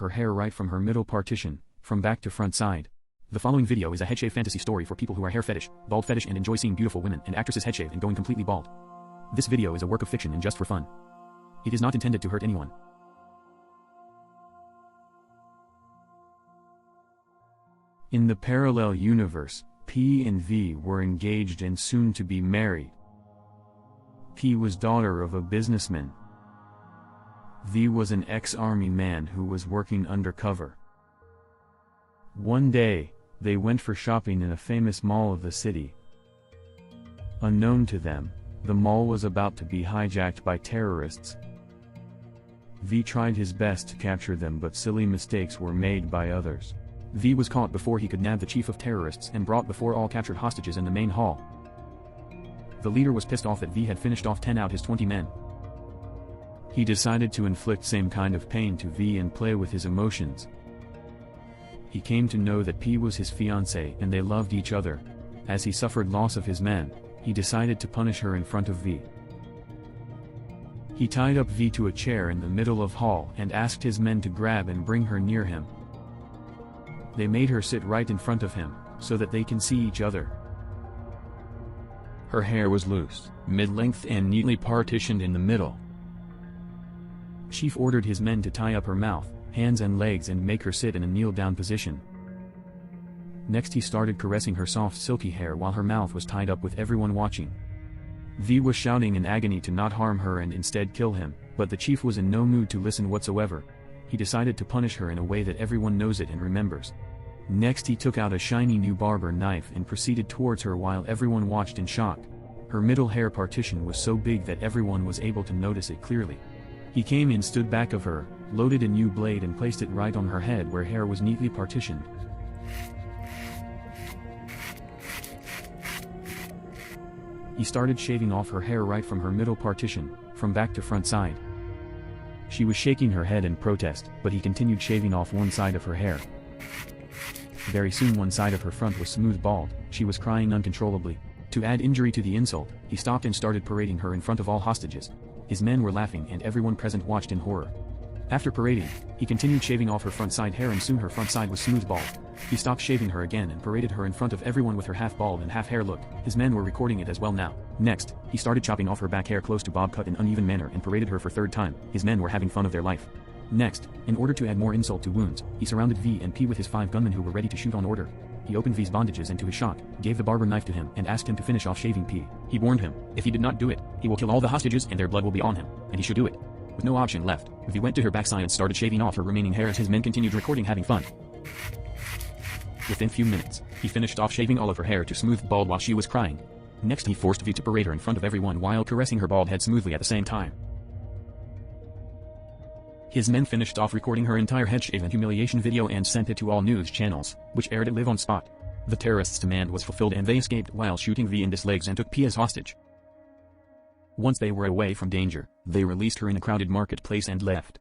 her hair right from her middle partition, from back to front side. The following video is a headshave fantasy story for people who are hair fetish, bald fetish and enjoy seeing beautiful women and actresses headshave and going completely bald. This video is a work of fiction and just for fun. It is not intended to hurt anyone. In the parallel universe, P and V were engaged and soon to be married. P was daughter of a businessman. V was an ex-army man who was working undercover. One day, they went for shopping in a famous mall of the city. Unknown to them, the mall was about to be hijacked by terrorists. V tried his best to capture them, but silly mistakes were made by others. V was caught before he could nab the chief of terrorists and brought before all captured hostages in the main hall. The leader was pissed off that V had finished off 10 out his 20 men. He decided to inflict same kind of pain to V and play with his emotions. He came to know that P was his fiancée and they loved each other. As he suffered loss of his men, he decided to punish her in front of V. He tied up V to a chair in the middle of hall and asked his men to grab and bring her near him. They made her sit right in front of him, so that they can see each other. Her hair was loose, mid-length and neatly partitioned in the middle. Chief ordered his men to tie up her mouth, hands and legs and make her sit in a kneel-down position. Next he started caressing her soft silky hair while her mouth was tied up with everyone watching. V was shouting in agony to not harm her and instead kill him, but the chief was in no mood to listen whatsoever. He decided to punish her in a way that everyone knows it and remembers. Next he took out a shiny new barber knife and proceeded towards her while everyone watched in shock. Her middle hair partition was so big that everyone was able to notice it clearly. He came and stood back of her, loaded a new blade and placed it right on her head where hair was neatly partitioned. He started shaving off her hair right from her middle partition, from back to front side. She was shaking her head in protest, but he continued shaving off one side of her hair. Very soon one side of her front was smooth bald. She was crying uncontrollably. To add injury to the insult, he stopped and started parading her in front of all hostages. His men were laughing and everyone present watched in horror. After parading, he continued shaving off her front side hair and soon her front side was smooth bald. He stopped shaving her again and paraded her in front of everyone with her half bald and half hair look. His men were recording it as well now. Next, he started chopping off her back hair close to bob cut in uneven manner and paraded her for third time. His men were having fun of their life. Next, in order to add more insult to wounds, he surrounded V and P with his 5 gunmen who were ready to shoot on order. He opened V's bandages and to his shock, gave the barber knife to him and asked him to finish off shaving P. He warned him, if he did not do it, he will kill all the hostages and their blood will be on him, and he should do it. With no option left, V went to her backside and started shaving off her remaining hair as his men continued recording having fun. Within few minutes, he finished off shaving all of her hair to smooth bald while she was crying. Next he forced V to parade her in front of everyone while caressing her bald head smoothly at the same time. His men finished off recording her entire headshave and humiliation video and sent it to all news channels, which aired it live on spot. The terrorists' demand was fulfilled and they escaped while shooting V in the legs and took P as hostage. Once they were away from danger, they released her in a crowded marketplace and left.